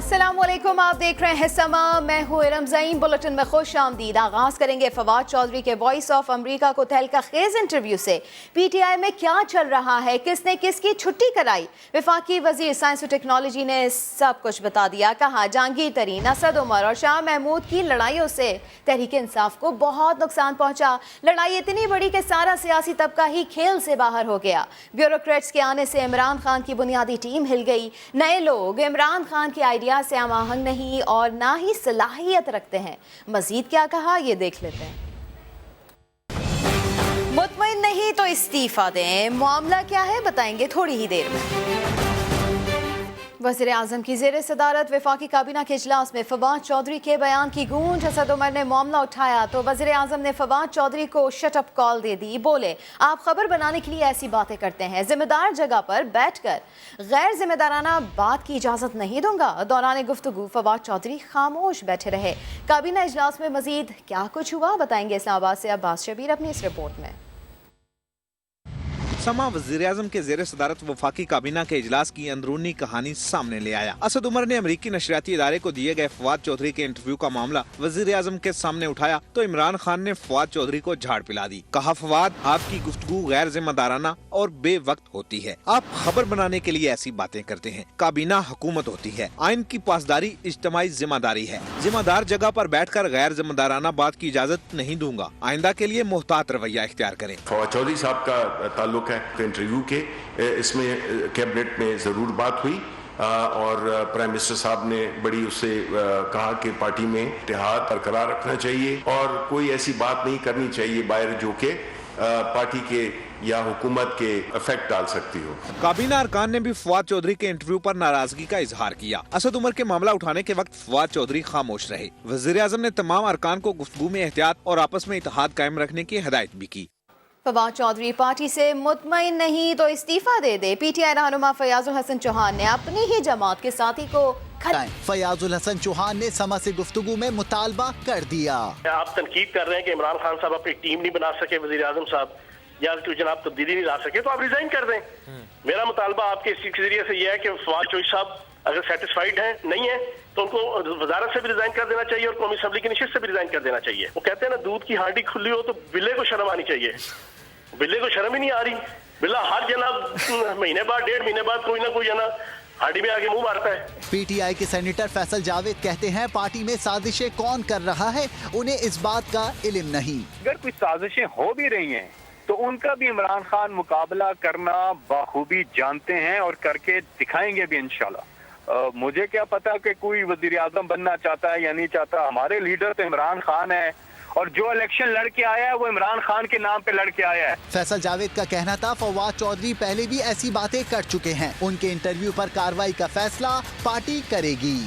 अस्सलामुअलैकुम, आप देख रहे हैं समा। मैं हूँ इरम ज़ईन। बुलेटिन में खुश आमदीद। आगाज़ करेंगे फवाद चौधरी के वॉइस ऑफ अमरीका को तहलका खेज इंटरव्यू से। पीटीआई में क्या चल रहा है, किसने किसकी छुट्टी कराई, वफाकी वजीर साइंस और टेक्नोलॉजी ने सब कुछ बता दिया। कहा जहांगीर तरीन, असद उमर और शाह महमूद की लड़ाइयों से तहरीक इंसाफ को बहुत नुकसान पहुंचा। लड़ाई इतनी बड़ी कि सारा सियासी तबका ही खेल से बाहर हो गया। ब्यूरोक्रेट्स के आने से इमरान खान की बुनियादी टीम हिल गई। नए लोग इमरान खान के आइडिया से आमाहंग नहीं और ना ही सलाहियत रखते हैं। मजीद क्या कहा, ये देख लेते हैं। मुतमईन नहीं तो इस्तीफा दें, मामला क्या है बताएंगे थोड़ी ही देर में। वज़ीर आज़म की ज़ेर सदारत वफाकी काबीना के इजलास में फवाद चौधरी के बयान की गूंज। असद उमर ने मामला उठाया तो वज़ीर आज़म ने फवाद चौधरी को शट अप कॉल दे दी। बोले, आप खबर बनाने के लिए ऐसी बातें करते हैं, जिम्मेदार जगह पर बैठकर गैर जिम्मेदाराना बात की इजाज़त नहीं दूंगा। दौरान गुफ्तगू फवाद चौधरी खामोश बैठे रहे। काबीना इजलास में मजीद क्या कुछ हुआ बताएंगे इस्लामाबाद से अब्बास शबीर अपनी इस रिपोर्ट में। समा वज़ीर-ए-आज़म के ज़ेर सदारत वफाकी काबीना के इजलास की अंदरूनी कहानी सामने ले आया। असद उमर ने अमरीकी नशरियाती इदारे को दिए गए फवाद चौधरी के इंटरव्यू का मामला वज़ीर-ए-आज़म के सामने उठाया तो इमरान खान ने फवाद चौधरी को झाड़ पिला दी। कहा, फवाद, आपकी गुफ्तगू गैर जिम्मेदाराना और बेवक्त होती है। आप खबर बनाने के लिए ऐसी बातें करते हैं। काबीना हुकूमत होती है, आइन की पासदारी इज्तिमाई जिम्मेदारी है। जिम्मेदार जगह पर बैठकर गैर जिम्मेदाराना बात की इजाजत नहीं दूंगा। आइंदा के लिए मुहतात रवैया इख्तियार करें। फवाद चौधरी साहब का ताल्लुक इंटरव्यू के, इसमें कैबिनेट में जरूर बात हुई और प्राइम मिनिस्टर साहब ने बड़ी उससे कहा कि पार्टी में इत्तेहाद बरकरार रखना चाहिए और कोई ऐसी बात नहीं करनी चाहिए बाहर जो कि पार्टी के या हुकूमत के इफेक्ट डाल सकती हो। काबीना अरकान ने भी फवाद चौधरी के इंटरव्यू पर नाराजगी का इजहार किया। असद उमर के मामला उठाने के वक्त फवाद चौधरी खामोश रहे। वज़ीर-ए-आज़म ने तमाम अरकान को गुफ्तगू में एहतियात और आपस में इत्तेहाद कायम रखने की हिदायत भी की। फवाद चौधरी पार्टी से मुतमईन नहीं तो इस्तीफा दे दे। पीटीआई रहनुमा फयाजुल हसन चौहान ने अपनी ही जमात के साथी को फयाजुल हसन चौहान ने समा से गुफ्तगू में मुतालबा कर दिया। आप तनकीद कर रहे हैं कि इमरान खान साहब अपनी टीम नहीं बना सके, वज़ीर आज़म साहब या तो जनाब तब्दीली नहीं ला सके, तो आप रिजाइन कर दें। मेरा मुतालबा आपके इस जरिए से यह है कि फवाद चौधरी साहब अगर सेटिस्फाइड है नहीं है तो उनको वजारत से भी रिजाइन कर देना चाहिए और कौमी असम्बली की नशिस्त से भी रिजाइन कर देना चाहिए। वो कहते हैं ना, दूध की हांडी खुली हो तो बिल्ले को शर्म आनी चाहिए। बिल्ले को शर्म ही नहीं आ रही। बिल्ला हर जनाब महीने बाद, 1.5 महीने बाद कोई ना कोई जना हांडी में आगे मुंह मारता है। पीटीआई के सेनेटर फैसल जावेद कहते हैं, पार्टी में साजिशें कौन कर रहा है उन्हें इस बात का इल्म नहीं। अगर कोई साजिशें हो भी रही हैं तो उनका भी इमरान खान मुकाबला करना बाखूबी जानते हैं और करके दिखाएंगे भी इंशाल्लाह। मुझे क्या पता कि कोई वजीर आजम बनना चाहता है या नहीं चाहता। हमारे लीडर तो इमरान खान है और जो इलेक्शन लड़के आया है वो इमरान खान के नाम पे लड़के आया है। फैसल जावेद का कहना था, फवाद चौधरी पहले भी ऐसी बातें कर चुके हैं। उनके इंटरव्यू पर कार्रवाई का फैसला पार्टी करेगी।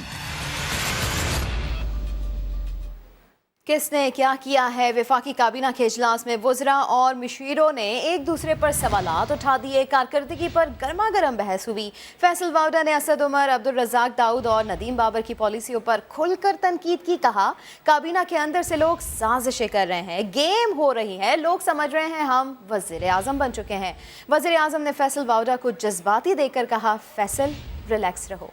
किसने क्या किया है? वफाकी काबीना के इजलास में वज़रा और मुशीरों ने एक दूसरे पर सवालात उठा दिए। कारकर्दगी पर गर्मा गर्म बहस हुई। फैसल वाउडा ने असद उमर, अब्दुल रज़ाक दाऊद और नदीम बाबर की पॉलिसियों पर खुलकर तनकीद की। कहा, काबीना के अंदर से लोग साजिशें कर रहे हैं, गेम हो रही है, लोग समझ रहे हैं हम वज़ीर आज़म बन चुके हैं। वज़ीर आज़म ने फैसल वाउडा को जज्बाती देकर कहा, फैसल रिलैक्स रहो।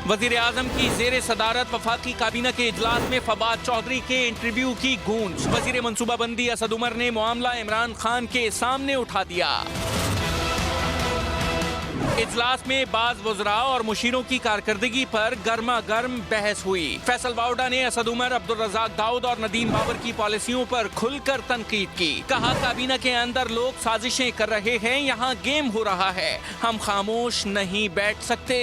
वज़ीर आज़म की ज़ेर सदारत वफाकी काबीना के इजलास में फवाद चौधरी के इंटरव्यू की गूंज। वज़ीर मनसूबाबंदी असद उमर ने मामला इमरान खान के सामने उठा दिया। इजलास में बाज वज़रा और मुशीरों की कारकर्दगी पर गर्मा गर्म बहस हुई। फैसल वाउडा ने असद उमर, अब्दुल रज़ाक दाऊद और नदीम बाबर की पॉलिसियों पर खुलकर तनकीद की। कहा, काबीना के अंदर लोग साजिशें कर रहे हैं, यहाँ गेम हो रहा है, हम खामोश नहीं बैठ सकते।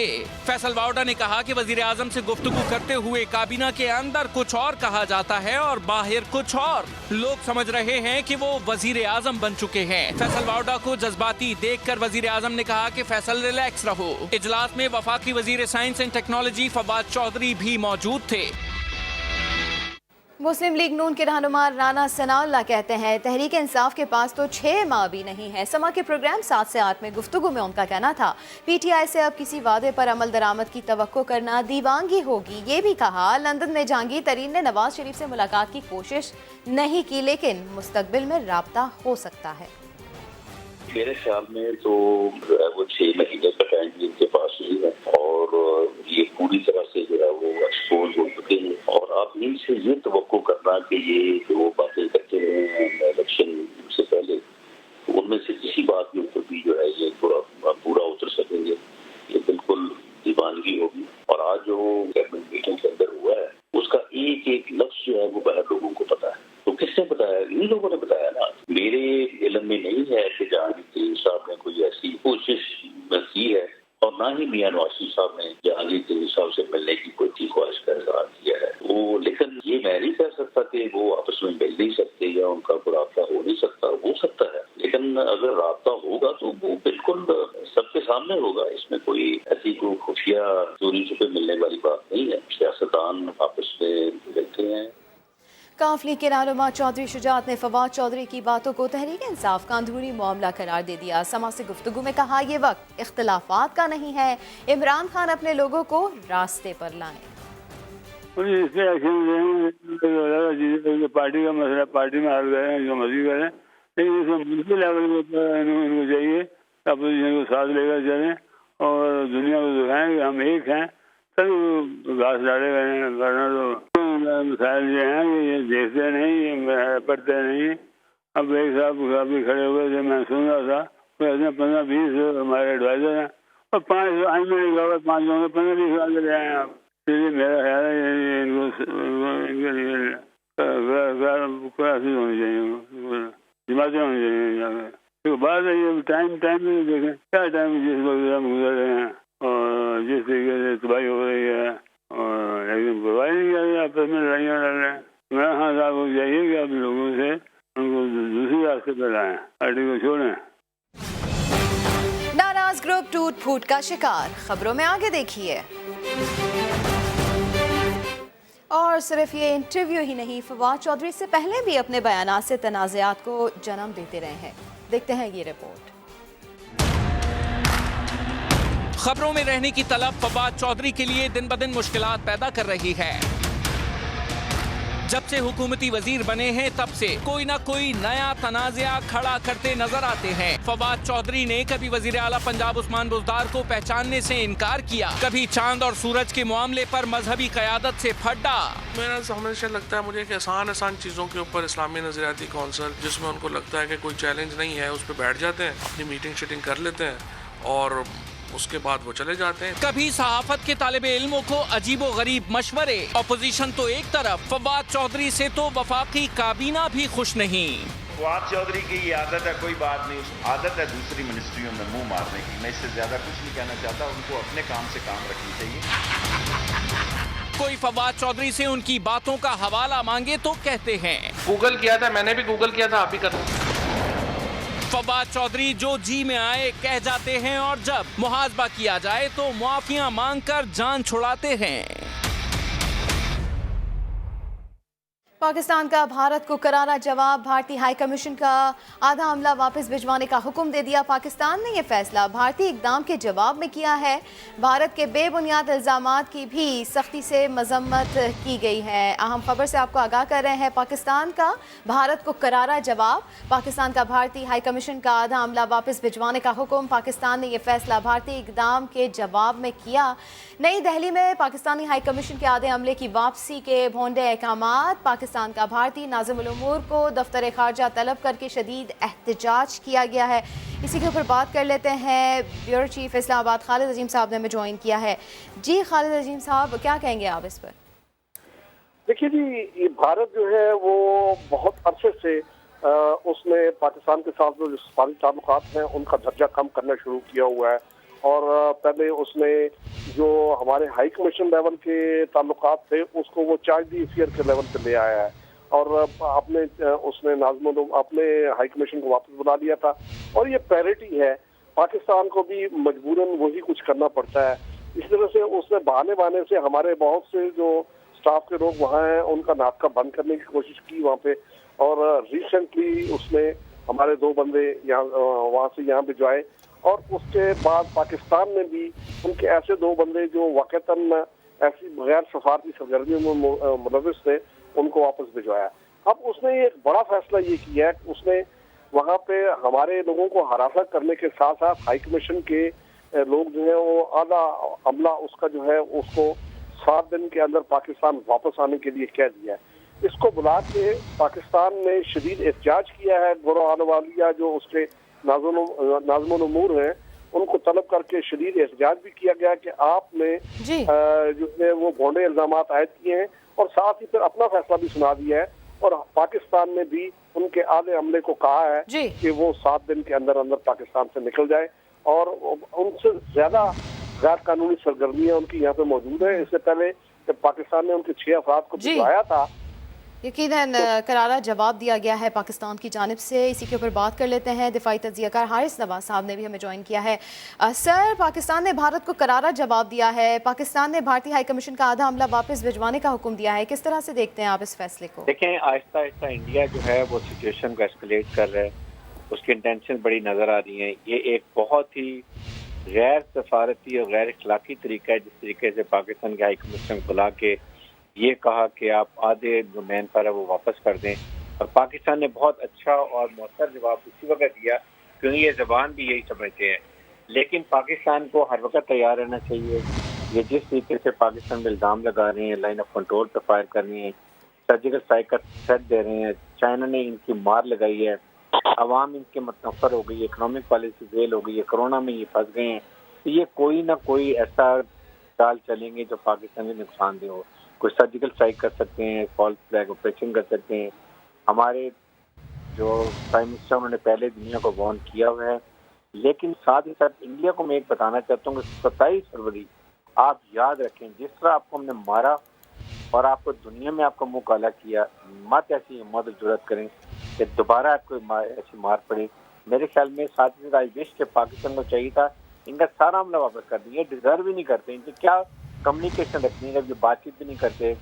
फैसल वाउडा ने कहा कि वज़ीर आज़म से गुफ्तगू करते हुए काबीना के अंदर कुछ और कहा जाता है और बाहर कुछ और। लोग समझ रहे हैं कि वो वज़ीर आज़म बन चुके हैं। फैसल वाउडा को जज्बाती देखकर वज़ीर आज़म ने कहा कि फैसल रिलैक्स रहो। इजलास में वफाकी वजीर science and technology Fawad Chaudhry भी मौजूद थे। मुस्लिम लीग नून के रहनुमा राना सनाउल्लाह कहते हैं, तहरीक इंसाफ के पास तो 6 माह भी नहीं है। समा के प्रोग्राम 7 से 8 में गुफ्तगू में उनका कहना था, पीटीआई से अब किसी वादे पर अमल दरामद की तवक्को करना दीवानगी होगी। ये भी कहा, लंदन में जहांगीर तरीन ने नवाज शरीफ से मुलाकात की कोशिश नहीं की, लेकिन मुस्तकबिल में राब्ता हो सकता है। मेरे ख्याल में तो वो 6 महीने का टाइम इनके पास नहीं है और ये पूरी तरह से जो है वो एक्सपोज हो चुके हैं और आप इनसे ये तवक्को करना कि ये जो बातें करते रहे हैं इलेक्शन से पहले, तो उनमें से किसी बात के ऊपर भी जो है ये थोड़ा पूरा उतर सकेंगे, ये बिल्कुल दीवानगी होगी। और आज जो कैबिनेट मीटिंग के अंदर हुआ है उसका एक एक लफ्ज जो है वो बाहर लोगों को पता है। तो किसने बताया? इन लोगों ने बताया ना। मेरे इल्म में नहीं है कि जहांगीर साहब ने कोई ऐसी कोशिश की है और ना ही मियां नवाज शरीफ साहब ने जहांगीर साहब से मिलने की कोई ख्वाहिश का इजहार किया है। वो लेकिन ये मैं नहीं कह सकता कि वो आपस में मिल नहीं सकते या उनका कोई राब्ता हो नहीं सकता, हो सकता है, लेकिन अगर राब्ता होगा तो वो बिल्कुल सबके सामने होगा। इसमें कोई ऐसी कोई खुफिया चोरी छुपे मिलने वाली बात नहीं है। सियासतदान आपस में मिलते हैं। काफली के रहनुमा चौधरी शुजात ने फवाद चौधरी की बातों को तहरीक इंसाफ का अंदरूनी मामला करार दे दिया। समा से गुफ्तगू में कहा, ये वक्त इख्तलाफात का नहीं है, इमरान खान अपने लोगों को रास्ते पर लाएं। पार्टी का मसला, पार्टी में हार गए हैं, जो मर्जी करें, लेकिन इसमें मुल्की लेवल के ऊपर इनको चाहिए अपोजिशन को साथ लेकर चलें और दुनिया को दिखाएं कि हम एक हैं, सब घास डाले गए हैं। वरना तो मिसाइल जो हैं ये देखते नहीं, ये पढ़ते नहीं। अब एक साहब अभी खड़े हुए थे, मैं सुन रहा था, 15-20 हमारे एडवाइजर हैं और 5 आई में लिखा हुआ 5 लोगों 15 लिखा के ले आए हैं। आप इसलिए मेरा ख्याल है इनके लिए क्लासेज होनी चाहिए, जमातें होनी चाहिए। तो बात है ये टाइम में देखें क्या टाइम जिस वक्त हम गुजर रहे हैं और जिस तरीके से तबाही हो रही है और लेकिन परवाह नहीं कर रहे, आपस में लड़ाइयाँ लड़ रहे हैं। मैं हाँ साहब को चाहिए कि आप लोगों से उनको दूसरी रास्ते पर लाएं, पार्टी को छोड़ें। नाराज ग्रुप टूट फूट का शिकार, खबरों में आगे देखिए। और सिर्फ ये इंटरव्यू ही नहीं, फवाद चौधरी से पहले भी अपने बयानात से तनाज़ात को जन्म देते रहे हैं। देखते हैं ये रिपोर्ट। खबरों में रहने की तलब फवाद चौधरी के लिए दिन ब दिन मुश्किलात पैदा कर रही है। जब से हुकूमती वजीर बने हैं तब से कोई ना कोई नया तनाज़ा खड़ा करते नजर आते हैं। फवाद चौधरी ने कभी वजीर आला पंजाब उस्मान बुज़दार को पहचानने से इनकार किया, कभी चांद और सूरज के मामले पर मजहबी क़यादत से फड्डा। मेरा हमेशा लगता है मुझे कि आसान चीज़ों के ऊपर इस्लामी नज़रियाती कौंसिल, जिसमें उनको लगता है कि कोई चैलेंज नहीं है, उस पर बैठ जाते हैं, अपनी मीटिंग शीटिंग कर लेते हैं और उसके बाद वो चले जाते हैं। कभी सहाफत के तालिबे इल्मों को अजीबो गरीब मशवरे। अपोजिशन तो एक तरफ, फवाद चौधरी से तो वफाकी काबीना भी खुश नहीं। फवाद चौधरी की ये आदत है, कोई बात नहीं, आदत है दूसरी मिनिस्ट्रियों में मुंह मारने की। मैं इससे ज्यादा कुछ नहीं कहना चाहता, उनको अपने काम से काम रखनी चाहिए। कोई फवाद चौधरी से उनकी बातों का हवाला मांगे तो कहते हैं गूगल किया था, मैंने भी गूगल किया था, आप भी कर। फवाद चौधरी जो जी में आए कह जाते हैं और जब मुहासबा किया जाए तो मुआफिया मांगकर जान छुड़ाते हैं। पाकिस्तान का भारत को करारा जवाब, भारतीय हाई कमीशन का आधा अमला वापस भिजवाने का हुक्म दे दिया। पाकिस्तान ने यह फैसला भारतीय इकदाम के जवाब में किया है। भारत के बेबुनियाद इल्जामात की भी सख्ती से मजम्मत की गई है। अहम खबर से आपको आगाह कर रहे हैं, पाकिस्तान का भारत को करारा जवाब, पाकिस्तान का भारतीय हाई कमीशन का आधा अमला वापस भिजवाने का हुक्म। पाकिस्तान ने यह फैसला भारतीय इकदाम के जवाब में किया। नई दिल्ली में पाकिस्तानी हाई कमीशन के आधे अमले की वापसी के भोंडे अहकामात। पाकिस्तान का भारतीय नाज़िमुल उमूर को दफ्तर खारजा तलब करके शदीद एहतजाज किया गया है। इसी के ऊपर बात कर लेते हैं। ब्यूरो चीफ इस्लामाबाद खालिद अजीम साहब ने हमें ज्वाइन किया है। जी खालिद अजीम साहब, क्या कहेंगे आप इस पर? देखिए जी, ये भारत जो है वो बहुत अरसे से उसने पाकिस्तान के साथ जो सफारी ताल्लुकात हैं उनका दर्जा कम करना शुरू किया हुआ है। और पहले उसने जो हमारे हाई कमीशन लेवल के ताल्लुकात थे उसको वो चार्ज दी अफेयर के लेवल पे ले आया है और अपने उसने नाज़िम अपने हाई कमीशन को वापस बुला लिया था। और ये पैरिटी है, पाकिस्तान को भी मजबूरन वही कुछ करना पड़ता है। इस तरह से उसने बहाने से हमारे बहुत से जो स्टाफ के लोग वहाँ हैं उनका नाटका बंद करने की कोशिश की वहाँ पे। और रिसेंटली उसने हमारे 2 बंदे यहाँ वहाँ से यहाँ भिजवाए और उसके बाद पाकिस्तान ने भी उनके ऐसे 2 बंदे जो वाकईतन ऐसी गैर सफारती सरगर्मियों में मुलविस थे उनको वापस भिजवाया। अब उसने एक बड़ा फैसला ये किया है, उसने वहाँ पे हमारे लोगों को हरासा करने के साथ साथ हाई कमीशन के लोग जो है वो आधा अमला उसका जो है उसको 7 दिन के अंदर पाकिस्तान वापस आने के लिए कह दिया है। इसको बुला के पाकिस्तान ने शदीद एहतजाज किया है। गौरव आलवालिया जो उसके नाज़िमुल उमूर हैं उनको तलब करके शदीद एहतजाज भी किया गया कि आपने जो है वो भोंडे इल्जामात आयद किए हैं और साथ ही फिर अपना फैसला भी सुना दिया है। और पाकिस्तान ने भी उनके आधे अमले को कहा है कि वो 7 दिन के अंदर अंदर पाकिस्तान से निकल जाए और उनसे ज्यादा गैर कानूनी सरगर्मियां उनकी यहाँ पे मौजूद है। इससे पहले जब पाकिस्तान ने उनके 6 अफराद को भिजवाया था, यकीनन करारा जवाब दिया गया है पाकिस्तान की जानिब से। इसी के ऊपर बात कर लेते हैं। दिफाई तज्जियाकार हारिस नवाज साहब ने भी हमें ज्वाइन किया है। सर, पाकिस्तान ने भारत को करारा जवाब दिया है। पाकिस्तान ने भारतीय हाई कमीशन का आधा अमला वापस भिजवाने का हुक्म दिया है। किस तरह से देखते हैं आप इस फैसले को? देखें, आहिस्ता आहिस्ता इंडिया जो है वो सिचुएशन को एस्केलेट कर रहा है, उसकी इंटेंशन बड़ी नजर आ रही है। ये एक बहुत ही गैर सफारती और गैर अखलाकी तरीका है जिस तरीके से पाकिस्तान के हाई कमीशन को बुला के ये कहा कि आप आधे जो मैन पावर है वो वापस कर दें। और पाकिस्तान ने बहुत अच्छा और मौसर जवाब उसी वक्त दिया क्योंकि ये जबान भी यही समझते हैं। लेकिन पाकिस्तान को हर वक्त तैयार रहना चाहिए। ये जिस तरीके से पाकिस्तान में इल्ज़ाम लगा रहे हैं, लाइन ऑफ कंट्रोल पर फायर कर रहे हैं, सर्जिकल स्ट्राइक का थ्रेट दे रहे हैं, चाइना ने इनकी मार लगाई है, अवाम इनके मतनफर हो गई, इकोनॉमिक पॉलिसी फेल हो गई है, कोरोना में ये फंस गए हैं, तो ये कोई ना कोई ऐसा चाल चलेंगे जो पाकिस्तान में नुकसान दे हो। कोई सर्जिकल स्ट्राइक कर सकते हैं, फॉल्स फ्लैग ऑपरेशन कर सकते हैं। हमारे जो प्राइम मिनिस्टर उन्होंने पहले दुनिया को वार्न किया हुआ है। लेकिन साथ ही साथ इंडिया को मैं एक बताना चाहता हूँ कि 27 फरवरी आप याद रखें, जिस तरह आपको हमने मारा और आपको दुनिया में आपका मुंह काला किया, मत ऐसी हिम्मत जुर्रत करें कि दोबारा आपको ऐसी मार पड़े। मेरे ख्याल में साथ ही साथ आई विश के पाकिस्तान को चाहिए था इनका सारा हमला वापस कर दिया। डिजर्व ही नहीं करते, इनसे क्या कम्युनिकेशन रखनी है, जो बातचीत भी नहीं करते,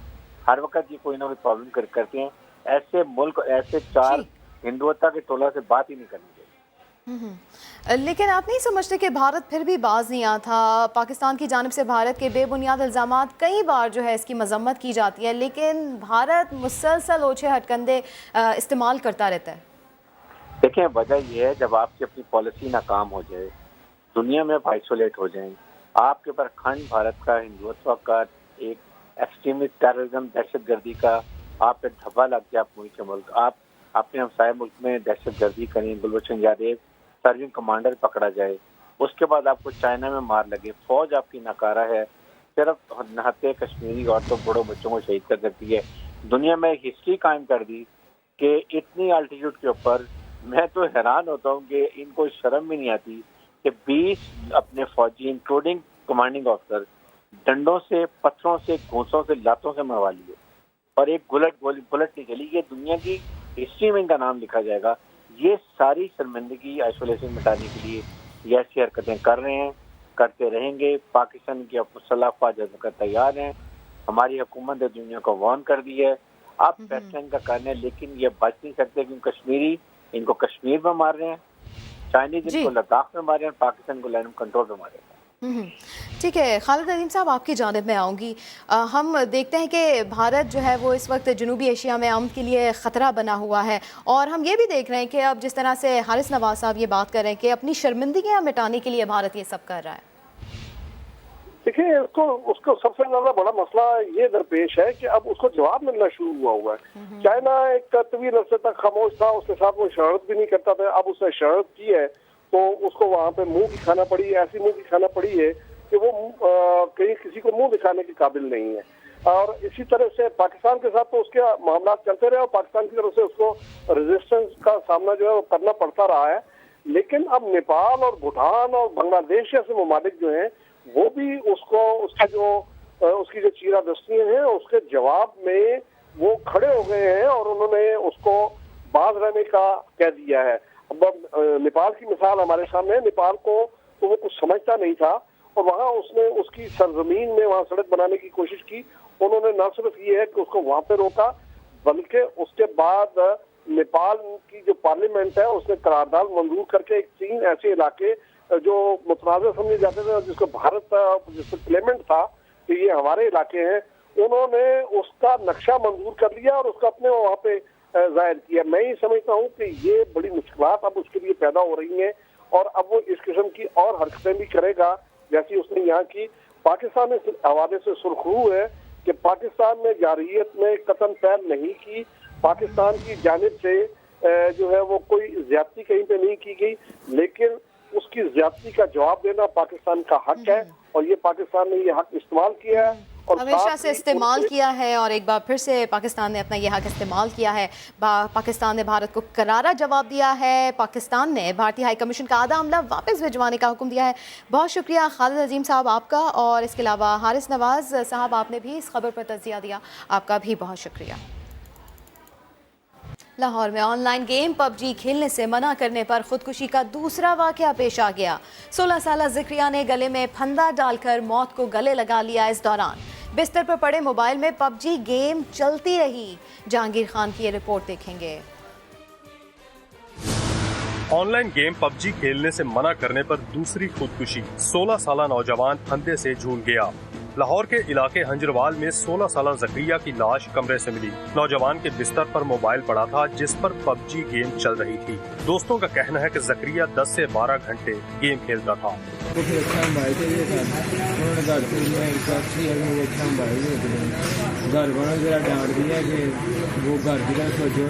हर वक्त ये कोई ना कोई प्रॉब्लम करते हैं। ऐसे मुल्क, ऐसे 4 हिंदुत्व के टोला से बात ही नहीं करनी चाहिए। लेकिन आप नहीं समझते कि भारत फिर भी बाज नहीं आता था? पाकिस्तान की जानिब से भारत के बेबुनियाद इल्ज़ामात कई बार जो है इसकी मजम्मत की जाती है, लेकिन भारत मुसलसल ओछे हटकंडे इस्तेमाल करता रहता है। देखें, वजह यह है जब आपकी अपनी पॉलिसी नाकाम हो जाए, दुनिया में आप आइसोलेट हो जाएं, आपके ऊपर खंड भारत का, हिंदुत्व का, एक एक्सट्रीमिस्ट टेररिज्म, दहशतगर्दी का आप पे धब्बा लग गया मुल्क के मुल्क, आप अपने हमसाय मुल्क में दहशतगर्दी करें, गुलबचन यादेव सर्विंग कमांडर पकड़ा जाए, उसके बाद आपको चाइना में मार लगे, फौज आपकी नाकारा है, सिर्फ नहाते कश्मीरी औरतों बड़ों बच्चों को शहीद कर सकती है। दुनिया में हिस्ट्री कायम कर दी कि इतनी अल्टीट्यूड के ऊपर मैं तो हैरान होता हूँ कि इनको शर्म भी नहीं आती कि 20 अपने फौजी इंक्लूडिंग कमांडिंग ऑफिसर डंडों से, पत्थरों से, घूंसों से, लातों से मरवा लिए और एक बुलेट नहीं चली। ये दुनिया की हिस्ट्री में इनका नाम लिखा जाएगा। ये सारी शर्मिंदगी आइसोलेशन मिटाने के लिए ये ऐसी हरकतें कर रहे हैं, करते रहेंगे। पाकिस्तान की मुसल्लह अफवाज का तैयार हैं। हमारी हुकूमत ने दुनिया को वार्न कर दी है, आप फैसला इनका करना है, लेकिन ये बच नहीं सकते क्योंकि कश्मीरी इनको कश्मीर में मार रहे हैं, चाइनीज इनको लद्दाख में मार रहे हैं, पाकिस्तान को लाइन ऑफ कंट्रोल में मार रहे हैं। ठीक है, खालिद अजीम साहब, आपकी जानिब में आऊँगी। हम देखते हैं कि भारत जो है वो इस वक्त जनूबी एशिया में अमन के लिए ख़तरा बना हुआ है और हम ये भी देख रहे हैं कि अब जिस तरह से हारिस नवाज साहब ये बात कर रहे हैं कि अपनी शर्मिंदगियाँ मिटाने के लिए भारत ये सब कर रहा है। देखिए, उसको सबसे ज्यादा बड़ा मसला ये दरपेश है कि अब उसको जवाब मिलना शुरू हुआ है। चाइना एक तवील अरसे तक खामोश था, उसके साथ वो शरारत भी नहीं करता था, अब उसने शरारत की है तो उसको वहाँ पे मुंह दिखाना पड़ी, ऐसी मुंह दिखाना पड़ी है कि वो कहीं किसी को मुंह दिखाने के काबिल नहीं है। और इसी तरह से पाकिस्तान के साथ तो उसके मामला चलते रहे और पाकिस्तान की तरफ से उसको रेजिस्टेंस का सामना जो है वो करना पड़ता रहा है। लेकिन अब नेपाल और भूटान और बांग्लादेश जैसे ममालिक जो हैं वो भी उसकी जो चीरा दस्तियां हैं उसके जवाब में वो खड़े हो गए हैं और उन्होंने उसको बाज रहने का कह दिया है। अब नेपाल की मिसाल हमारे सामने है। नेपाल को तो वो कुछ समझता नहीं था और वहाँ उसने उसकी सरजमीन में वहाँ सड़क बनाने की कोशिश की। उन्होंने न सिर्फ ये है कि उसको वहाँ पे रोका, बल्कि उसके बाद नेपाल की जो पार्लियामेंट है उसने करारदाद मंजूर करके 3 ऐसे इलाके जो मुतनाज़ समझे जाते थे, जिसको भारत जिसको क्लेमेंट था कि ये हमारे इलाके हैं, उन्होंने उसका नक्शा मंजूर कर लिया और उसका अपने वहाँ पे जाहिर किया। मैं ये समझता हूँ कि ये बड़ी मुश्किलात अब उसके लिए पैदा हो रही हैं और अब वो इस किस्म की और हरकतें भी करेगा जैसी उसने यहाँ की। पाकिस्तान इस हवाले से सुरखरू है कि पाकिस्तान ने जारहियत में कतन पैर नहीं की, पाकिस्तान की जानिब से जो है वो कोई ज्यादती कहीं पे नहीं की गई, लेकिन उसकी ज्यादती का जवाब देना पाकिस्तान का हक है और ये पाकिस्तान ने ये हक इस्तेमाल किया है और हमेशा से इस्तेमाल किया है और एक बार फिर से पाकिस्तान ने अपना यह हक इस्तेमाल किया है। पाकिस्तान ने भारत को करारा जवाब दिया है। पाकिस्तान ने भारतीय हाई कमीशन का आधा अमला वापस भिजवाने का हुक्म दिया है। बहुत शुक्रिया खालिद अजीम साहब आपका, और इसके अलावा हारिस नवाज साहब आपने भी इस खबर पर तजिया दिया, आपका भी बहुत शुक्रिया। लाहौर में ऑनलाइन गेम पबजी खेलने से मना करने पर खुदकुशी का दूसरा वाकया पेश आ गया। 16 साला ज़िक्रिया ने गले में फंदा डालकर मौत को गले लगा लिया। इस दौरान बिस्तर पर पड़े मोबाइल में पबजी गेम चलती रही। जहांगीर खान की ये रिपोर्ट देखेंगे। ऑनलाइन गेम पबजी खेलने से मना करने पर दूसरी खुदकुशी। 16 साला नौजवान फंदे से झूल गया। लाहौर के इलाके हंजरवाल में 16 साला ज़करिया की लाश कमरे से मिली। नौजवान के बिस्तर पर मोबाइल पड़ा था जिस पर पबजी गेम चल रही थी। दोस्तों का कहना है कि ज़करिया 10 से 12 घंटे गेम खेलता था। घर वालों जरा डांट दिया कि वो घर की तरफ सोचो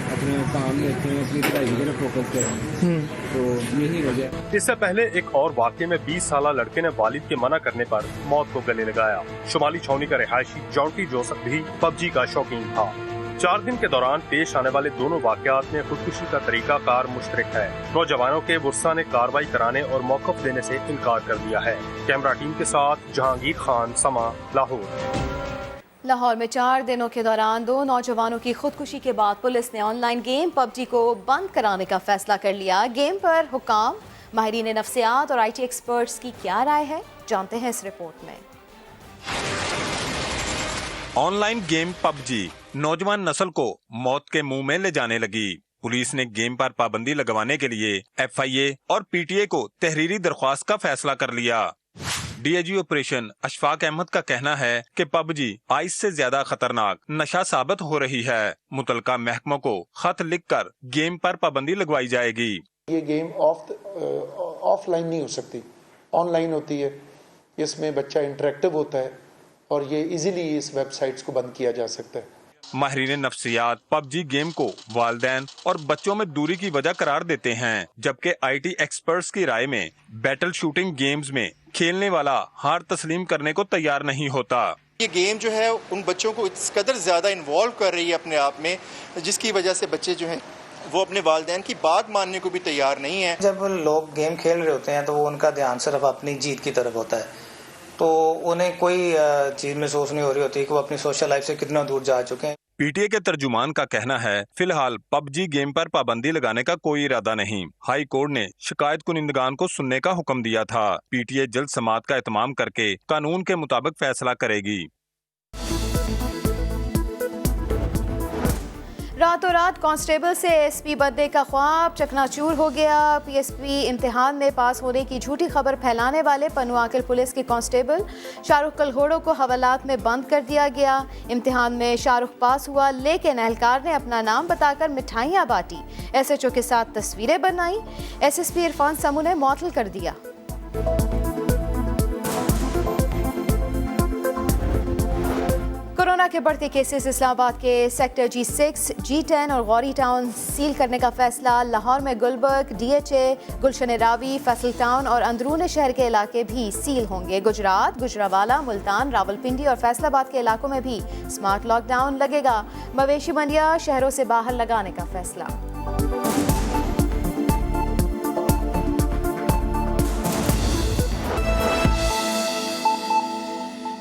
अपना काम देखें, अपनी पढ़ाई की तरफ फोकस करें, तो यही वजह। इससे पहले एक और वाकये में 20 साला लड़के ने वालिद के मना करने पर मौत को गले लगाया। शुमाली छावनी का रिहायशी जॉन्टी जोसेफ भी पबजी का शौकीन था। 4 दिन के दौरान पेश आने वाले दोनों वाकयात में खुदकुशी का तरीकाकार मुश्तरक है। नौजवानों के बुरसा ने कार्रवाई कराने और मौक़िफ़ देने से इनकार कर दिया है। कैमरा टीम के साथ जहांगीर खान, समा, लाहौर। लाहौर में 4 दिनों के दौरान 2 नौजवानों की खुदकुशी के बाद पुलिस ने ऑनलाइन गेम पबजी को बंद कराने का फैसला कर लिया। गेम पर हुकाम, माहिरीन नफ्सियात और IT एक्सपर्ट्स की क्या राय है, जानते हैं इस रिपोर्ट में। ऑनलाइन गेम पबजी नौजवान नस्ल को मौत के मुंह में ले जाने लगी। पुलिस ने गेम पर पाबंदी लगवाने के लिए FIA और PTA को तहरीरी दरख्वास्त का फैसला कर लिया। DIG ऑपरेशन अशफाक अहमद का कहना है कि पबजी आइस से ज्यादा खतरनाक नशा साबित हो रही है। मुतलका महकमों को खत लिखकर गेम पर पाबंदी लगवाई जाएगी। ये गेम ऑफलाइन नहीं हो सकती, ऑनलाइन होती है। इसमें बच्चा इंटरेक्टिव होता है और ये इजीली इस वेबसाइट्स को बंद किया जा सकता है। माहिरीन नफ्सियात पबजी गेम को वालिदैन और बच्चों में दूरी की वजह करार देते हैं, जबकि IT एक्सपर्ट्स की राय में बैटल शूटिंग गेम्स में खेलने वाला हार तस्लीम करने को तैयार नहीं होता। ये गेम जो है उन बच्चों को इस कदर ज्यादा इन्वॉल्व कर रही है अपने आप में, जिसकी वजह से बच्चे जो हैं वो अपने वालिदैन की बात मानने को भी तैयार नहीं है। जब लोग गेम खेल रहे होते हैं तो वो उनका ध्यान सिर्फ अपनी जीत की तरफ होता है, तो उन्हें कोई चीज महसूस नहीं हो रही होती कि वो अपनी सोशल लाइफ से कितना दूर जा चुके हैं। PTA के तर्जुमान का कहना है फिलहाल पबजी गेम पर पाबंदी लगाने का कोई इरादा नहीं। हाई कोर्ट ने शिकायत कुनिंदगान को सुनने का हुक्म दिया था। PTA जल्द समाअत का एहतमाम करके कानून के मुताबिक फैसला करेगी। रातों रात कांस्टेबल से SP बनने का ख्वाब चकनाचूर हो गया। PSP इम्तिहान में पास होने की झूठी खबर फैलाने वाले पनुआकल पुलिस के कांस्टेबल शाहरुख कलहोड़ो को हवालात में बंद कर दिया गया। इम्तिहान में शाहरुख पास हुआ, लेकिन एहलकार ने अपना नाम बताकर मिठाइयाँ बांटी, SHO के साथ तस्वीरें बनाई। SSP इरफान समू ने मुअत्तल कर दिया। कोरोना के बढ़ते केसेस, इस्लामाबाद के सेक्टर G6, G10 और गौरी टाउन सील करने का फैसला। लाहौर में गुलबर्ग, DHA, गुलशन रावी, फैसल टाउन और अंदरून शहर के इलाके भी सील होंगे। गुजरात, गुजरावाला, मुल्तान, रावलपिंडी और फैसलाबाद के इलाकों में भी स्मार्ट लॉकडाउन लगेगा। मवेशी मंडियां शहरों से बाहर लगाने का फैसला।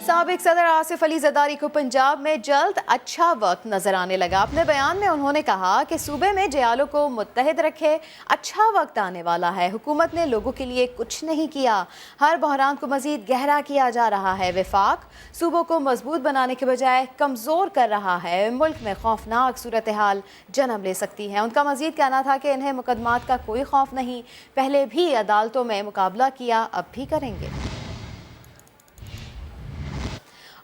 साबिक सदर आसिफ अली जरदारी को पंजाब में जल्द अच्छा वक्त नजर आने लगा। अपने बयान में उन्होंने कहा कि सूबे में जयालों को मुत्तहिद रखे, अच्छा वक्त आने वाला है। हुकूमत ने लोगों के लिए कुछ नहीं किया, हर बहरान को मजीद गहरा किया जा रहा है। वफाक सूबों को मजबूत बनाने के बजाय कमज़ोर कर रहा है। मुल्क में खौफनाक सूरत हाल जन्म ले सकती है। उनका मजीद कहना था कि इन्हें मुकदमात का कोई खौफ नहीं, पहले भी अदालतों में मुकाबला किया, अब भी करेंगे।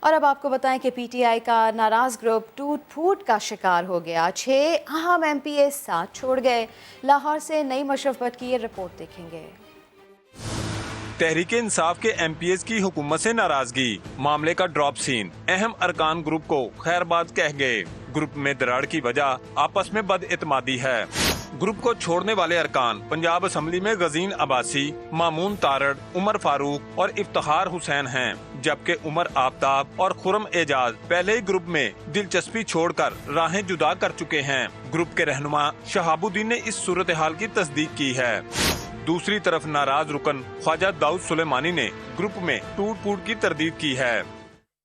और अब आपको बताएं कि पीटीआई का नाराज ग्रुप टूट फूट का शिकार हो गया। 6 अहम एमपीए साथ छोड़ गए। लाहौर से नई मशरफ भट्ट की ये रिपोर्ट देखेंगे। तहरीक इंसाफ के एमपीएस की हुकूमत से नाराजगी, मामले का ड्रॉप सीन। अहम अरकान ग्रुप को खैरबाद कह गए। ग्रुप में दरार की वजह आपस में बदइतमादी है। ग्रुप को छोड़ने वाले अरकान पंजाब असम्बली में गजीन अब्बासी, मामून तारड़, उमर फारूक और इफ्तिखार हुसैन हैं, जबकि उमर आफ्ताब और खुरम एजाज पहले ही ग्रुप में दिलचस्पी छोड़कर राहें जुदा कर चुके हैं। ग्रुप के रहनुमा शहाबुद्दीन ने इस सूरत हाल की तस्दीक की है। दूसरी तरफ नाराज रुकन ख्वाजा दाऊद सुलेमानी ने ग्रुप में टूट फूट की तरदीद की है।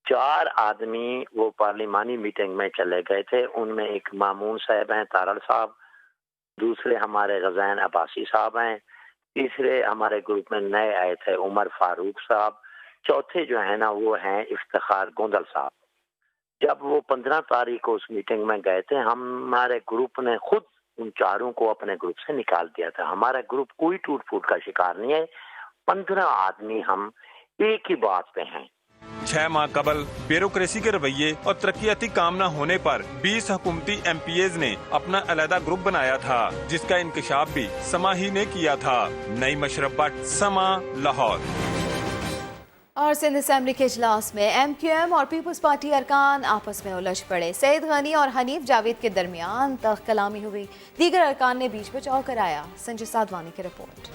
4 आदमी वो पार्लिमानी मीटिंग में चले गए थे। उनमें एक मामून साहब हैं, तारड़ साहब, दूसरे हमारे गज़ैन अब्बासी साहब हैं, तीसरे हमारे ग्रुप में नए आए थे उमर फारूक साहब, चौथे जो है ना वो हैं इफ्तिखार गोंदल साहब। जब वो 15 तारीख को उस मीटिंग में गए थे, हमारे ग्रुप ने खुद उन चारों को अपने ग्रुप से निकाल दिया था। हमारा ग्रुप कोई टूट फूट का शिकार नहीं है। 15 आदमी हम एक ही बात पे हैं। 6 माह कबल ब्यूरोक्रेसी के रवैये और तरक्याती काम न होने पर 20 हुकूमती एमपीएज ने अपना अलहदा ग्रुप बनाया था, जिसका इंकशाफ भी समा ही ने किया था। नई मशरफ भट्ट, समा, लाहौर। और सिंध असेंबली के इजलास में एमक्यूएम और पीपल्स पार्टी अरकान आपस में उलझ पड़े। सईद गनी और हनीफ जावेद के दरमियान तख्त कलामी हुई। दीगर अरकान ने बीच बचाव कराया। संजय साधवानी की रिपोर्ट।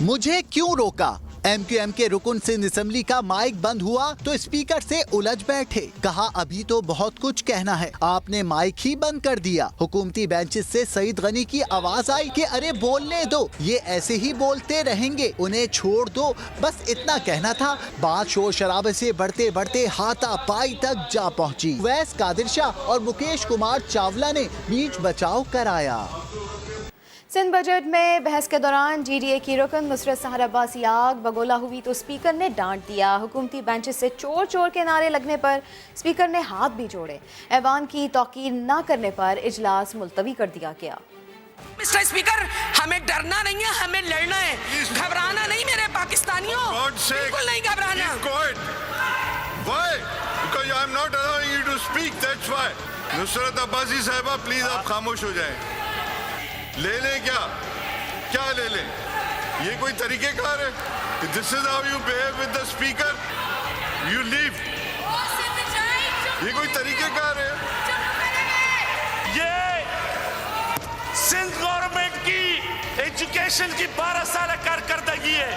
मुझे क्यों रोका? एमक्यूएम के रुकन सिंध असेंबली का माइक बंद हुआ तो स्पीकर से उलझ बैठे। कहा अभी तो बहुत कुछ कहना है, आपने माइक ही बंद कर दिया। हुकूमती बेंचेस से सईद गनी की आवाज आई कि अरे बोलने दो, ये ऐसे ही बोलते रहेंगे, उन्हें छोड़ दो। बस इतना कहना था। बात शोर शराबे से बढ़ते बढ़ते हाथापाई तक जा पहुंची। वैस कादिर शाह और मुकेश कुमार चावला ने बीच बचाव कराया। सिंध बजट में बहस के दौरान जीडीए की रुकन नुसरत सहर अब्बासी आग बगोला हुई तो स्पीकर ने डांट दिया। हुकूमती बेंचेस से चोर चोर के नारे लगने पर स्पीकर ने हाथ भी जोड़े। ऐवान की तौकीर न करने पर इजलास मुलतवी कर दिया गया। मिस्टर स्पीकर, हमें डरना नहीं है, हमें लड़ना है, घबराना नहीं मेरे पाकिस्तानियों, बिल्कुल नहीं घबराना। नुसरत अब्बासी साहिबा प्लीज आप खामोश हो जाएं। ले लें क्या ले लें? ये कोई तरीकेकार है? This is how you behave with the speaker, you leave. ये कोई तरीकेकार है? ये सिंध गवर्नमेंट की एजुकेशन की 12 साल कारकर्दगी है।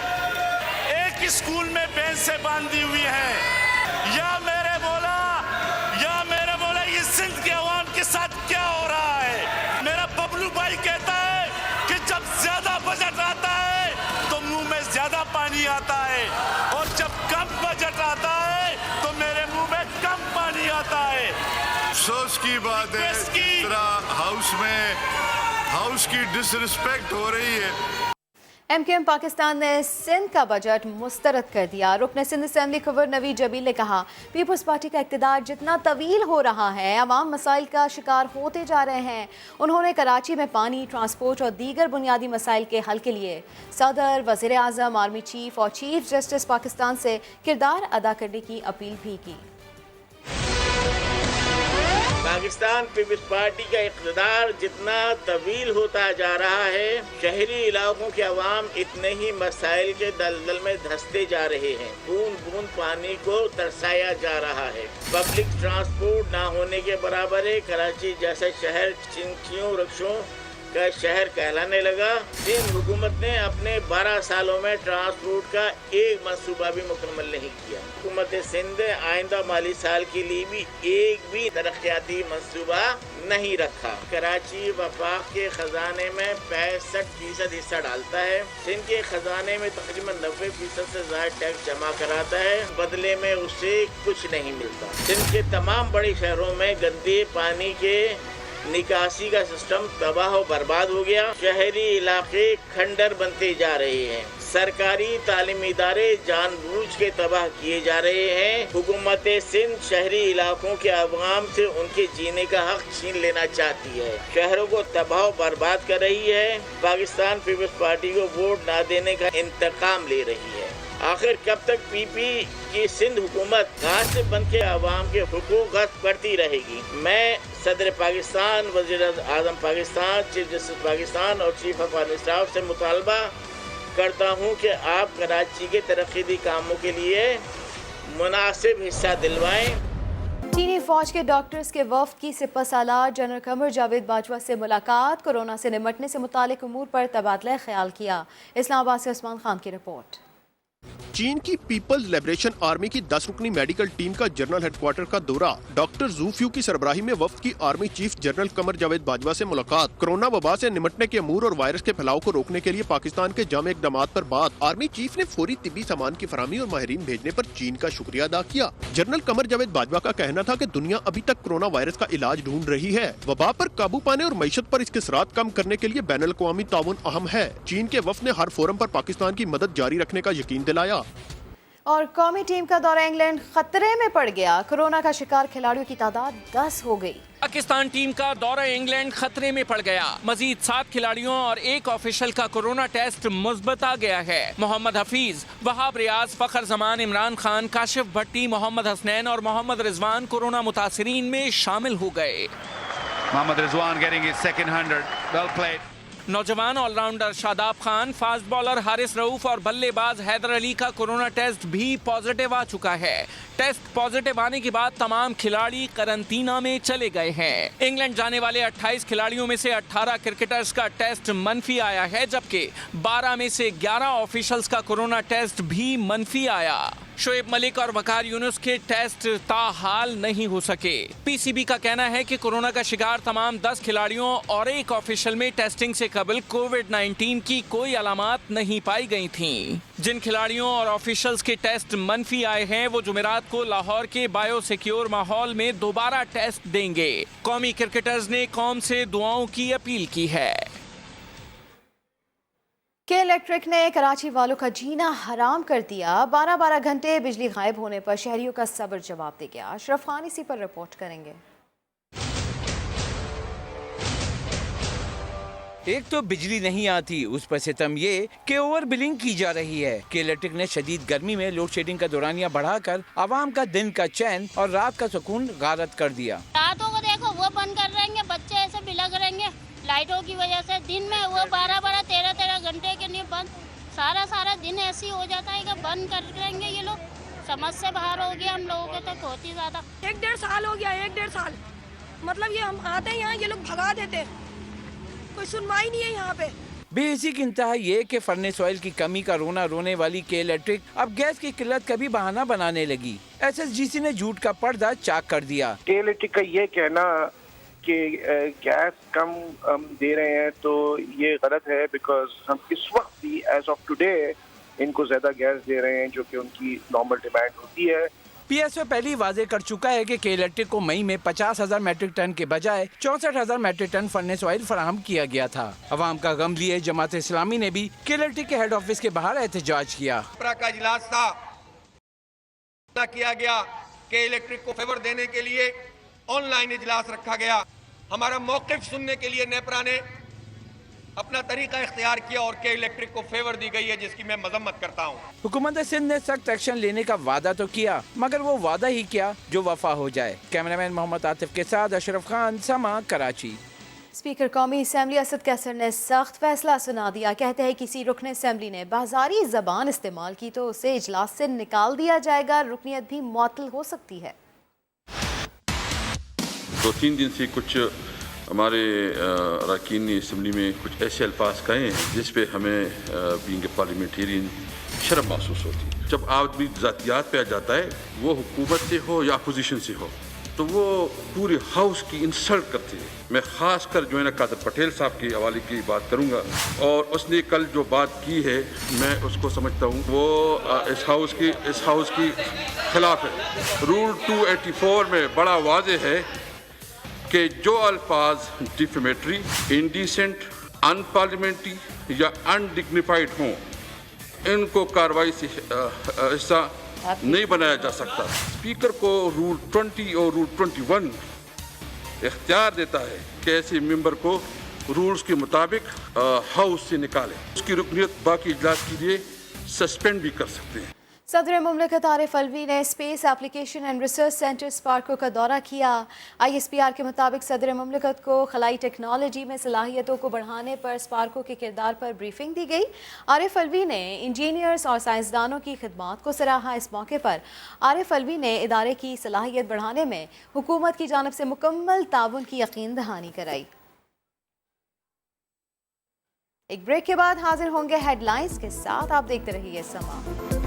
एक स्कूल में बेंच से बांधी हुई है। या मेरे बोला ये सिंध के अवाम के साथ क्या हो रहा है? मेरा बबलू भाई कहता है कि जब ज्यादा बजट आता है तो मुंह में ज्यादा पानी आता है, और जब कम बजट आता है तो मेरे मुंह में कम पानी आता है। अफसोस की बात है, हाउस की डिसरिस्पेक्ट हो रही है। एमक्यूएम पाकिस्तान ने सिंध का बजट मुस्तरद कर दिया। रुकन सिंध असेंबली खबर नवीद जबील ने कहा पीपल्स पार्टी का इक़्तिदार जितना तवील हो रहा है, अवाम मसाइल का शिकार होते जा रहे हैं। उन्होंने कराची में पानी, ट्रांसपोर्ट और दीगर बुनियादी मसाइल के हल के लिए सदर, वज़ीर आज़म, आर्मी चीफ और चीफ जस्टिस पाकिस्तान से किरदार अदा करने की अपील भी की। पाकिस्तान पीपल्स पार्टी का इक़्तिदार जितना तवील होता जा रहा है, शहरी इलाकों के अवाम इतने ही मसाइल के दलदल में धंसते जा रहे हैं। बूंद बूंद पानी को तरसाया जा रहा है। पब्लिक ट्रांसपोर्ट ना होने के बराबर है। कराची जैसा शहर चिंकियों रिक्शों का शहर कहलाने लगा। सिंध हुकूमत ने अपने 12 सालों में ट्रांसपोर्ट का एक मंसूबा भी मुकम्मल नहीं किया। हुकूमत सिंध आइंदा माली साल के लिए भी एक भी तरक्याती मंसूबा नहीं रखा। कराची वफाक के खजाने में 65% हिस्सा डालता है। सिंध के खजाने में तकरीबन 90% से ज्यादा टैक्स जमा कराता है, बदले में उससे कुछ नहीं मिलता। सिंध के तमाम बड़े शहरों में गंदे पानी के निकासी का सिस्टम तबाह और बर्बाद हो गया। शहरी इलाके खंडर बनते जा रहे हैं। सरकारी तालीमी इदारे जानबूझ के तबाह किए जा रहे हैं। हुकूमत सिंध शहरी इलाकों के अवाम से उनके जीने का हक छीन लेना चाहती है। शहरों को तबाह और बर्बाद कर रही है। पाकिस्तान पीपल्स पार्टी को वोट न देने का इंतकाम ले रही है। आखिर कब तक पीपी की सिंध हुकूमत गासिब बन के आवाम के हुकूक गश्त करती रहेगी? मैं सदर पाकिस्तान, वज़ीर आज़म पाकिस्तान, चीफ जस्टिस पाकिस्तान और चीफ ऑफ आर्मी स्टाफ से मुतालबा करता हूँ कि आप कराची के तरक्की कामों के लिए मुनासिब हिस्सा दिलवाएं। चीनी फौज के डॉक्टर्स के वफ्द की सिपहसालार जनरल कमर जावेद बाजवा से मुलाकात, कोरोना से निपटने से मुतालिक उमूर पर तबादला ख्याल किया। इस्लामाबाद से उस्मान खान की रिपोर्ट। चीन की पीपल्स लिबरेशन आर्मी की 10 रुकनी मेडिकल टीम का जनरल हेडक्वार्टर का दौरा, डॉक्टर जू फ्यू की सरबराही में वफ्द की army chief general Qamar Javed Bajwa से मुलाकात, कोरोना वबा से निपटने के अमूर और वायरस के फैलाव को रोकने के लिए पाकिस्तान के जामे इक़दाम पर बात। आर्मी चीफ ने फौरी तिब्बी सामान की फराहमी और माहिरीन भेजने पर चीन का शुक्रिया अदा किया। जनरल कमर जावेद बाजवा का कहना था कि दुनिया अभी तक कोरोना वायरस का इलाज ढूंढ रही है। वबा पर काबू पाने और मईशत पर इसके असरात कम करने के लिए बैनुल अक़वामी ताउन अहम है। चीन के वफ्द ने हर फोरम पर पाकिस्तान की मदद जारी रखने का यकीन दिलाया। और कौमी टीम का दौरा इंग्लैंड खतरे में पड़ गया, कोरोना का शिकार खिलाड़ियों की तादाद 10 हो गई। पाकिस्तान टीम का दौरा इंग्लैंड खतरे में पड़ गया। मजीद 7 खिलाड़ियों और 1 ऑफिशियल का कोरोना टेस्ट मुस्बत आ गया है। मोहम्मद हफीज, वहाब रियाज, फखर जमान, इमरान खान, काशिफ भट्टी, मोहम्मद हसनैन और मोहम्मद रिजवान कोरोना मुतासरीन में शामिल हो गए। Mohammad Rizwan getting his second 100, well played. नौजवान allrounder Shadab Khan, fast bowler Haris Rauf और बल्लेबाज हैदर अली का कोरोना टेस्ट भी पॉजिटिव आ चुका है। टेस्ट पॉजिटिव आने के बाद तमाम खिलाड़ी करंटीना में चले गए हैं। इंग्लैंड जाने वाले 28 खिलाड़ियों में से 18 क्रिकेटर्स का टेस्ट मनफी आया है, जबकि 12 में से 11 ऑफिशियल्स का कोरोना टेस्ट भी मनफी आया। शोएब मलिक और वकार यूनुस के टेस्ट ताहाल नहीं हो सके। पीसीबी का कहना है कि कोरोना का शिकार तमाम 10 खिलाड़ियों और 1 ऑफिशियल में टेस्टिंग से कबल कोविड-19 की कोई अलामात नहीं पाई गई थीं। जिन खिलाड़ियों और ऑफिशियल्स के टेस्ट मनफी आए हैं वो जुमेरात को लाहौर के बायो सिक्योर माहौल में दोबारा टेस्ट देंगे। कौमी क्रिकेटर्स ने कौम से दुआओं की अपील की है। के इलेक्ट्रिक ने कराची वालों का जीना हराम कर दिया। 12-12 घंटे बिजली गायब होने पर शहरियों का सब्र जवाब दे गया। अशरफ खान इसी पर रिपोर्ट करेंगे। एक तो बिजली नहीं आती, उस पर सितम ये कि ओवर बिलिंग की जा रही है। के इलेक्ट्रिक ने शदीद गर्मी में लोड शेडिंग का दौरानिया बढ़ाकर आवाम का दिन का चैन और रात का सुकून गारत कर दिया। रातों को देखो वो बंद कर रहेंगे, बच्चे ऐसे बिलग रहेंगे लाइटों की वजह से। दिन में वो 12-12, 13-13 घंटे के लिए बंद, सारा दिन ऐसी हो जाता है कि बंद कर देंगे ये लोग। समझ से बाहर हो गया हम लोगों के तो बहुत ही ज्यादा। 1-1.5 साल हो गया, 1-1.5 साल। मतलब ये हम आते हैं यहाँ, ये लोग भगा देते, कोई सुनवाई नहीं है यहाँ पे। बेसिक इंतहा ये कि फर्नेस ऑयल की कमी का रोना रोने वाली के इलेक्ट्रिक अब गैस की किल्लत का भी बहाना बनाने लगी। SSGC ने झूठ का पर्दा चाक कर दिया। के इलेक्ट्रिक का ये कहना कि गैस कम दे रहे हैं तो ये गलत है, बिकॉज हम इस वक्त भी एज ऑफ टुडे इनको ज्यादा गैस दे रहे हैं जो कि उनकी नॉर्मल डिमांड होती है। PSO पहले वाजे कर चुका है कि के इलेक्ट्रिक को मई में 50,000 मैट्रिक टन के बजाय 64,000 मैट्रिक टन फर्नेस ऑयल फराहम किया गया था। अवाम का गम लिए जमात इस्लामी ने भी के इलेक्ट्रिक के हेड ऑफिस के बाहर एहतजाज किया। का इजलास था, किया गया के इलेक्ट्रिक को फेवर देने के लिए ऑनलाइन इजलास रखा गया। हमारा मौक़िफ़ सुनने के लिए नेपरा ने अपना तरीका इख्तियार किया और के इलेक्ट्रिक को फेवर दी गई है, जिसकी मैं मजम्मत करता हूँ। हुकूमत सिंध ने सख्त एक्शन लेने का वादा तो किया, मगर वो वादा ही क्या जो वफा हो जाए। कैमरामैन मोहम्मद आतिफ के साथ अशरफ खान, समा, कराची। स्पीकर कौमी असम्बली असद कैसर ने सख्त फैसला सुना दिया। कहते हैं किसी रुकन असम्बली ने बाजारी जबान इस्तेमाल की तो उसे इजलास से निकाल दिया जाएगा, रुकनीत भी मुअत्तल हो सकती है। 2-3 दिन से कुछ हमारे अरकान असम्बली में कुछ ऐसे अल्फाज कहे हैं जिस पे हमें बीइंग ए पार्लियामेंटेरियन शर्म महसूस होती है। जब आदमी ज़ातियात पे आ जाता है, वो हुकूमत से हो या अपोजिशन से हो, तो वो पूरे हाउस की इंसल्ट करते हैं। मैं ख़ास कर जो है ना कादर पटेल साहब के हवाले की बात करूँगा, और उसने कल जो बात की है मैं उसको समझता हूँ वो इस हाउस की खिलाफ है। रूल 284 में बड़ा वाज़ेह है कि जो अल्फाज डिफेमेटरी, इंडिसेंट, अनपार्लियामेंट्री या अनडिग्निफाइड हों, इनको कार्रवाई से हिस्सा नहीं बनाया जा सकता। स्पीकर को रूल 20 और रूल 21 इख्तियार देता है कि ऐसे मेंबर को रूल्स के मुताबिक हाउस से निकाले, उसकी रुकनीत बाकी इजलास के लिए सस्पेंड भी कर सकते हैं। सदर मुमलिकत आरिफ अलवी ने space application and research centre Sparco का दौरा किया। ISPR के मुताबिक सदर मुमलिकत को खलाई टेक्नोलॉजी में सलाहियतों को बढ़ाने पर स्पार्को के किरदार पर ब्रीफिंग दी गई। आरिफ अलवी ने इंजीनियर्स और साइंसदानों की खिदमात को सराहा। इस मौके पर आरिफ अलवी ने इदारे की सलाहियत बढ़ाने में हुकूमत की जानिब से मुकम्मल ताउन की यकीन दहानी कराई। एक ब्रेक के बाद हाजिर होंगे हेडलाइंस के साथ, आप देखते रहिए समा।